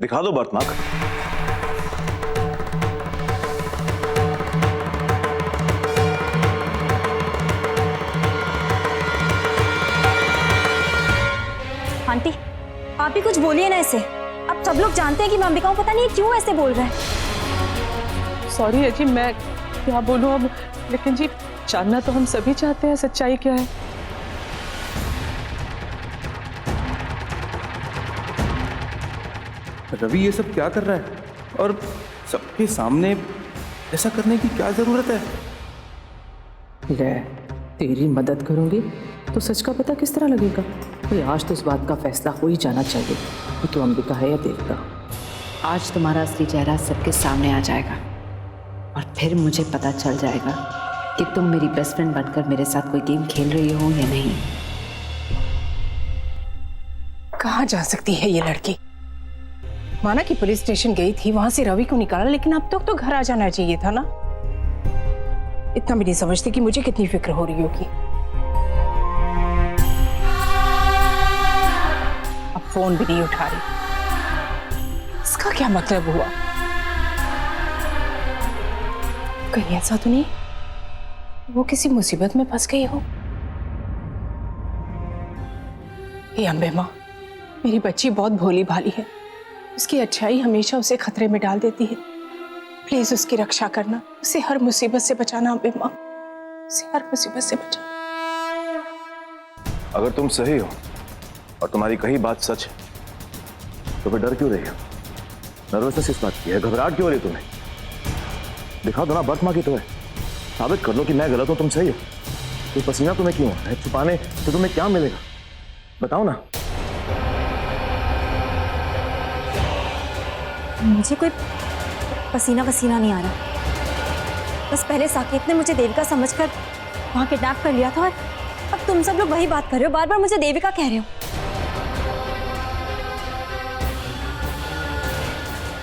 दिखा दो birthmark. Aunty, आप भी कुछ बोलिए ना ऐसे। अब सब लोग जानते हैं कि मैं अंबिका हूं, पता नहीं क्यों ऐसे बोल रहे हैं। सॉरी है जी, मैं क्या बोलूं अब, लेकिन जी जानना तो हम सभी चाहते हैं सच्चाई क्या है। रवि ये सब क्या कर रहा है और सबके सामने ऐसा करने की क्या जरूरत है? ले, तेरी मदद करूंगी तो सच का पता किस तरह लगेगा। अरे आज तो इस बात का फैसला हो ही जाना चाहिए कि तो अंबिका है या देवता। आज तुम्हारा असली चेहरा सबके सामने आ जाएगा और फिर मुझे पता चल जाएगा कि तुम मेरी बेस्ट फ्रेंड बनकर मेरे साथ कोई गेम खेल रही हो या नहीं। कहाँ जा सकती है ये लड़की? माना कि पुलिस स्टेशन गई थी, वहां से रवि को निकाला, लेकिन अब तक तो घर आ जाना चाहिए था ना। इतना भी नहीं समझती कि मुझे कितनी फिक्र हो रही होगी। अब फोन भी नहीं उठा रही, इसका क्या मतलब हुआ? कहीं ऐसा तो नहीं वो किसी मुसीबत में फंस गई हो? हे अम्बे माँ, मेरी बच्ची बहुत भोली भाली है, उसकी अच्छाई हमेशा उसे खतरे में डाल देती है। प्लीज उसकी रक्षा करना, उसे हर मुसीबत से बचाना अम्बे माँ, उसे हर मुसीबत से बचाना। अगर तुम सही हो और तुम्हारी कही बात सच है तो फिर डर क्यों रही हो? नर्वसनेस इस बात की है, घबराहट क्यों हो रही तुम्हें? दिखा दो ना बर्थमार्क की तो है, साबित कर लो कि मैं गलत हूं, तुम सही हो। तो पसीना तुम्हें क्यों है? छुपाने तो तुम्हें क्या मिलेगा? बताओ ना। मुझे कोई पसीना वसीना नहीं आ रहा। बस पहले साकेत ने मुझे देविका समझकर वहां किडनैप कर लिया था और अब तुम सब लोग वही बात कर रहे हो, बार बार मुझे देविका कह रहे हो।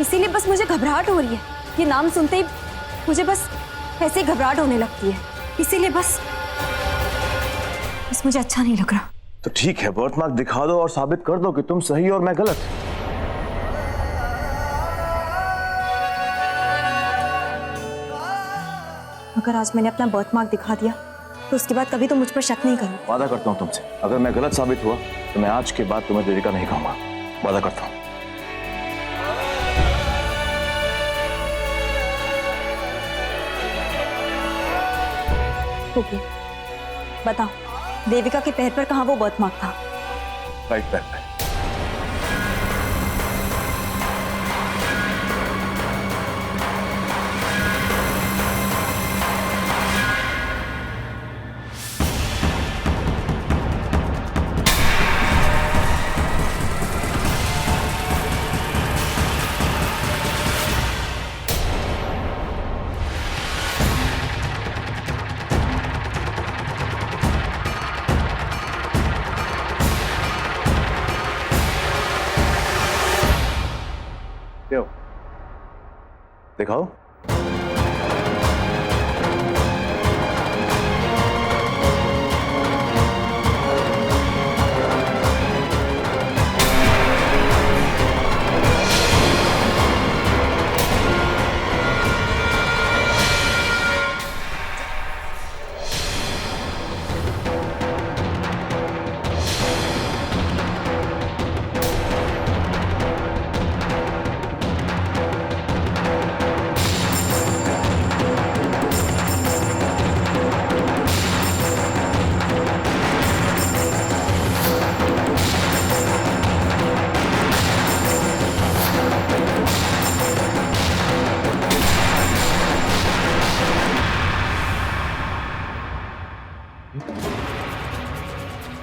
इसीलिए बस मुझे घबराहट हो रही है। ये नाम सुनते ही मुझे बस ऐसे ही घबराहट होने लगती है, इसीलिए बस मुझे अच्छा नहीं लग रहा। तो ठीक है, बर्थमार्क दिखा दो और साबित कर दो कि तुम सही और मैं गलत। अगर आज मैंने अपना बर्थमार्क दिखा दिया तो उसके बाद कभी तो मुझ पर शक नहीं करो। वादा करता हूं तुमसे, अगर मैं गलत साबित हुआ तो मैं आज के बाद तुम्हें देविका नहीं कहूंगा। वादा करता हूं। ओके, बताओ देविका के पैर पर कहाँ वो बर्थमार्क था? राइट पैर पे। क्यों? दिखाओ।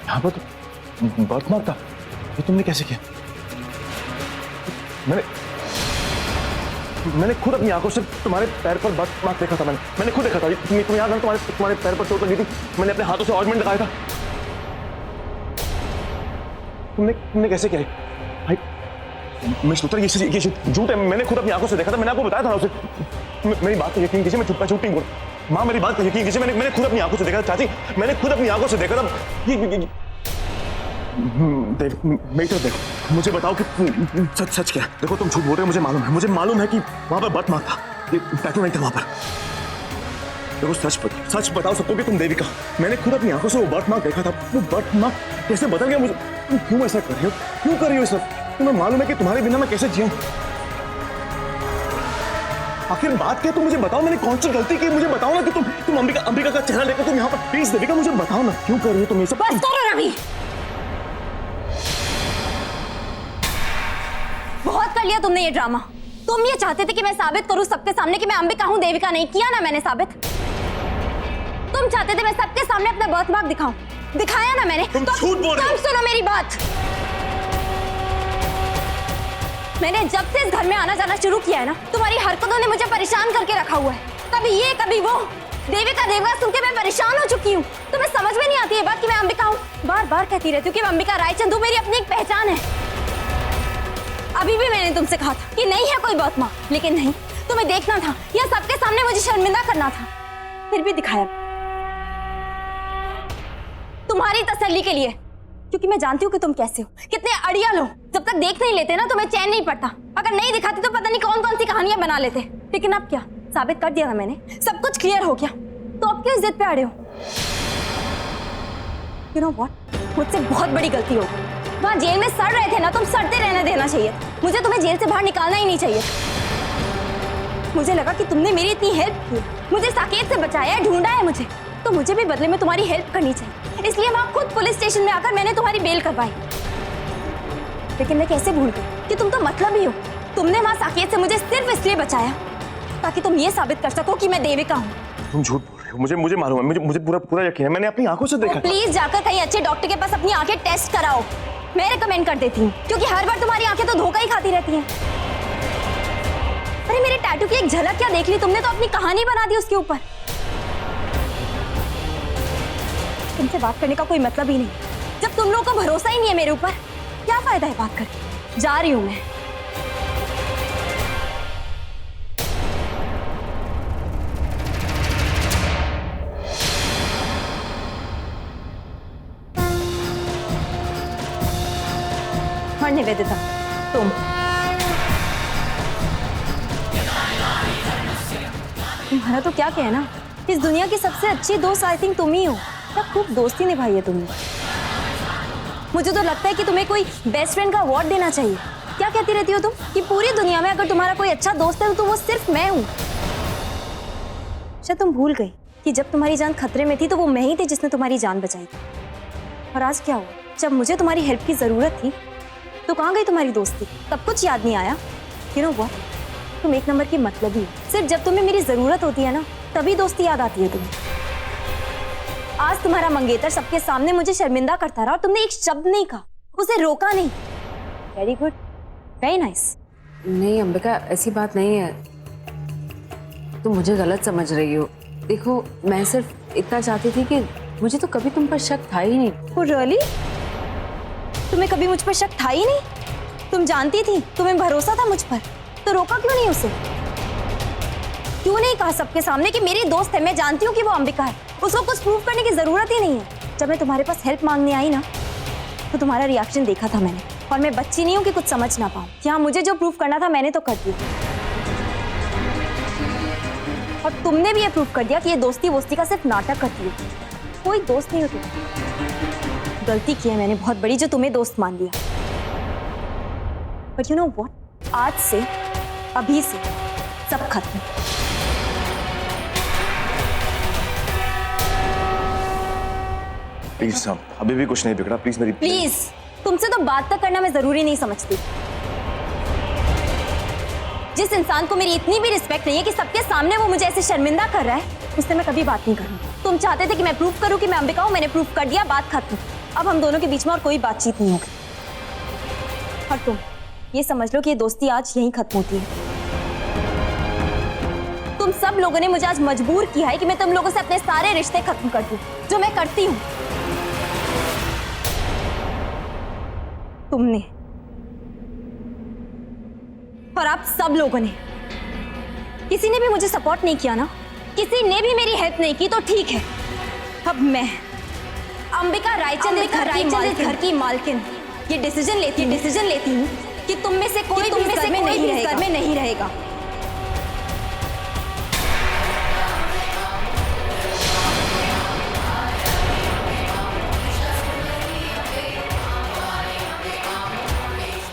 यहाँ पर तो बर्थमार्क था, ये तुमने कैसे किया? मैंने खुद अपनी आंखों से तुम्हारे पैर पर बर्थमार्क देखा था। मैंने खुद देखा था। तुम्हें याद है तुम्हारे पैर पर चोट लगी थी, मैंने अपने हाथों से ऑइंटमेंट लगाया था। तुमने कैसे किया भाई? मैं सोच रहा ये झूठ है। मैंने खुद अपनी आंखों से देखा था, मैंने आपको बताया था ना उसे। मेरी बात यकीन कीजिए, मैं छुपा छुप नहीं बोल। माँ मेरी बात यकीन कीजिए, मैंने खुद अपनी आंखों से देखा था। चाची मैंने खुद अपनी आंखों से देखा था। मेटर देखो, मुझे बताओ कि सच सच क्या है। देखो तुम झूठ बोल रहे हो, मुझे मालूम है कि वहां पर बर्थ मार्क था, ये टैटू नहीं था वहां पर। देखो सच बताओ सबको कि तुम देविका। मैंने खुद अपनी आंखों से वो बर्थ मार्क देखा था। वो बर्थ मार्क कैसे बदल गया मुझे? तुम क्यों ऐसा कर रही हो? क्यों कर रही हो सब? तुम्हें मालूम है कि तुम्हारे बिना मैं कैसे जीऊं? आखिर बात क्या? तुम मुझे बताओ, मैंने कौन सी गलती की? मुझे बताओ ना कि तुम अंबिका का चेहरा लेकर तुम यहाँ पर, प्लीज देविका मुझे बताओ ना, क्यों कर रही हो तुम ये सब? बस करो रवि, बहुत कर लिया तुमने ये ड्रामा। तुम ये चाहते थे कि मैं साबित करूं सबके सामने कि मैं अंबिका हूं, देविका नहीं। किया ना मैंने साबित। तुम चाहते थे मैं सबके सामने अपना बर्थ मार्क दिखाऊं, दिखाया ना मैंने। तुम झूठ बोल रहे हो। तुम सुनो मेरी बात। मैंने जब से इस घर में आना जाना शुरू किया है ना, तुम्हारी हरकतों ने मुझे परेशान करके रखा हुआ है। कभी ये कभी वो, देविका सुन के मैं परेशान हो चुकी हूँ। तुम्हें समझ में नहीं आती है बात कि मैं अंबिका हूँ? बार बार कहती रहती हूँ कि मैं अंबिका रायचंद, मेरी अपनी एक पहचान है। अभी भी मैंने तुमसे कहा था कि नहीं है कोई बर्थ मार्क, लेकिन नहीं, तुम्हें देखना था या सबके सामने मुझे शर्मिंदा करना था, फिर भी दिखाया तुम्हारी तसल्ली के लिए, क्योंकि मैं जानती हूँ कि तुम कैसे हो, कितने अड़ियल हो। जब तक देख नहीं लेते ना तुम्हें चैन नहीं पड़ता। अगर नहीं दिखाती तो पता नहीं कौन कौन सी कहानियां बना लेते। लेकिन अब क्या, साबित कर दिया ना मैंने, सब कुछ क्लियर हो गया, तो अब क्यों जिद पे अड़े हो? You know what? मुझसे बहुत बड़ी गलती हो गई। वहां जेल में सड़ रहे थे ना, तुम सड़ते रहने देना चाहिए। मुझे तुम्हें जेल से बाहर निकालना ही नहीं चाहिए। मुझे लगा कि तुमने मेरी इतनी हेल्प की, मुझे साकेत से बचाया है, ढूंढा है मुझे, तो मुझे भी बदले में तुम्हारी हेल्प करनी चाहिए। इसलिए वहां खुद पुलिस स्टेशन में आकर मैंने तुम्हारी बेल करवाई। लेकिन मैं कैसे भूल गई कि तुम तो मतलब ही हो। तुमने वहां साकेत से मुझे सिर्फ इसलिए बचाया ताकि तुम ये साबित कर सको कि मैं देविका हूँ। तुम झूठ बोल रहे हो, मुझे मालूम है, मुझे पूरा यकीन है, मैंने अपनी आंखों से देखा। प्लीज जाकर कहीं अच्छे डॉक्टर के पास अपनी आंखें टेस्ट कराओ, मैं रिकमेंड कर देती हूँ, क्योंकि हर बार तुम्हारी आंखें तो धोखा ही खाती रहती हैं। अरे मेरे टैटू की एक झलक क्या देख ली तुमने, तो अपनी कहानी बना दी उसके ऊपर। तुमसे बात करने का कोई मतलब ही नहीं। जब तुम लोगों को भरोसा ही नहीं है मेरे ऊपर, क्या फायदा है बात करके? जा रही हूं मैं। और निवेदिता, तुम्हारा तो क्या कहना, इस दुनिया की सबसे अच्छी दोस्त आई थिंक तुम ही हो। क्या खूब दोस्ती निभाई है तुमने। मुझे तो लगता है कि तुम्हें कोई बेस्ट फ्रेंड का अवार्ड देना चाहिए। क्या कहती रहती हो तुम कि पूरी दुनिया में अगर तुम्हारा कोई अच्छा दोस्त है तो वो सिर्फ मैं हूँ। शायद तुम भूल गई कि जब तुम्हारी जान खतरे में थी तो वो मैं ही थी जिसने तुम्हारी जान बचाई थी। और आज क्या हुआ, जब मुझे तुम्हारी हेल्प की जरूरत थी तो कहाँ गई तुम्हारी दोस्ती? तब कुछ याद नहीं आया? यू नो व्हाट, तुम एक नंबर की मतलबी हो। सिर्फ जब तुम्हें मेरी जरूरत होती है ना, तभी दोस्ती याद आती है तुम्हें। आज तुम्हारा मंगेतर सबके सामने मुझे शर्मिंदा करता रहा और तुमने एक शब्द नहीं कहा, उसे रोका नहीं। Very good, very nice. नहीं अंबिका, ऐसी बात नहीं है, तुम मुझे गलत समझ रही हो। देखो, मैं सिर्फ इतना चाहती थी कि मुझे तो कभी तुम पर शक था ही नहीं। Oh, really? तुम्हें कभी मुझ पर शक था ही नहीं? तुम जानती थी, तुम्हें भरोसा था मुझ पर, तो रोका क्यों नहीं उसे? क्यों नहीं कहा सबके सामने कि मेरी दोस्त है, मैं जानती हूँ कि वो अंबिका है, उसको कुछ प्रूव करने की जरूरत ही नहीं है। जब मैं तुम्हारे पास हेल्प मांगने आई ना, तो तुम्हारा रिएक्शन देखा था मैंने, और मैं बच्ची नहीं हूँ कि कुछ समझ ना पाऊँ। यहाँ मुझे जो प्रूफ करना था मैंने तो कर दिया, और तुमने भी ये प्रूफ कर दिया कि ये दोस्ती वोस्ती का सिर्फ नाटक करती है। कोई दोस्त नहीं हो तुम। गलती की है मैंने बहुत बड़ी जो तुम्हें दोस्त मान लिया। बट यू नो व्हाट, आज से, अभी से सब खत्म। प्लीज साहब, अभी भी कुछ नहीं बिगड़ा, प्लीज मेरी। प्लीज, तुमसे तो बात तक करना मैं जरूरी नहीं समझती। जिस इंसान को मेरी इतनी भी रिस्पेक्ट नहीं है कि सबके सामने वो मुझे ऐसे शर्मिंदा कर रहा है, उससे मैं कभी बात नहीं करूंगी। तुम चाहते थे कि मैं प्रूफ करूं कि मैं अंबिका हूं, मैंने प्रूफ कर दिया, बात खत्म। अब हम दोनों के बीच में और कोई बातचीत नहीं होगी। और तुम ये समझ लो कि ये दोस्ती आज यहीं खत्म होती है। तुम सब लोगों ने मुझे आज मजबूर किया है कि मैं तुम लोगों से अपने सारे रिश्ते खत्म कर दूं, जो मैं करती हूं। तुमने और आप सब लोगों ने, किसी ने भी मुझे सपोर्ट नहीं किया ना, किसी ने भी मेरी हेल्प नहीं की, तो ठीक है, अब अंबिका रायचंद इस घर की मालकिन ये डिसीजन लेती हूँ कि तुम में से कोई भी इस घर में नहीं रहेगा।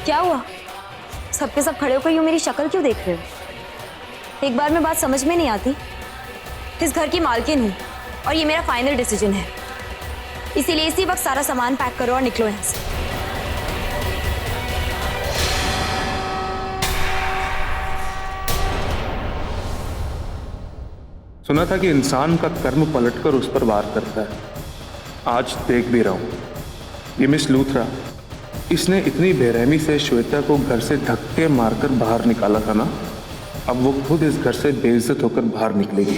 क्या हुआ? सबके सब खड़े होकर यूं मेरी शक्ल क्यों देख रहे हो? एक बार में बात समझ में नहीं आती। इस घर की मालकिन हूँ और ये मेरा फाइनल डिसीजन है, इसीलिए इसी वक्त सारा सामान पैक करो और निकलो यहाँ से। सुना था कि इंसान का कर्म पलटकर उस पर वार करता है। आज देख भी रहा हूं। ये मिस लूथरा, इसने इतनी बेरहमी से श्वेता को घर से धक्के मारकर बाहर निकाला था ना, अब वो खुद इस घर से बेइज्जत होकर बाहर निकलेगी।